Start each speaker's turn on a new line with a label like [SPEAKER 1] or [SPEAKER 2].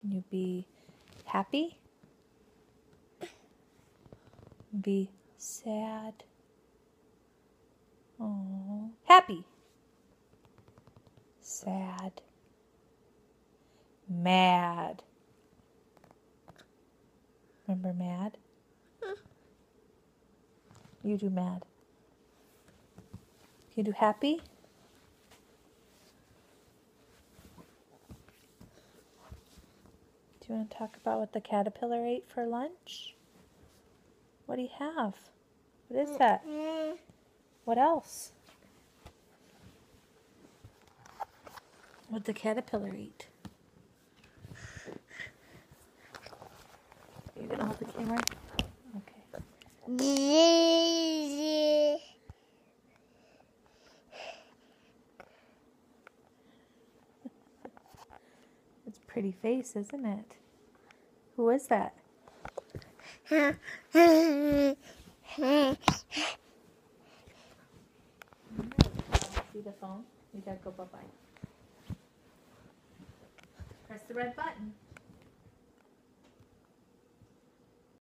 [SPEAKER 1] You be happy? Be sad? Oh, happy. Sad. Mad. Remember mad? You do mad. Can you do happy? Do you want to talk about what the caterpillar ate for lunch? What do you have? What is that? What else? What did the caterpillar eat? Are you going to hold the camera? Okay. It's a pretty face, isn't it? Who is that? See the phone? You gotta go bye-bye. Press the red button.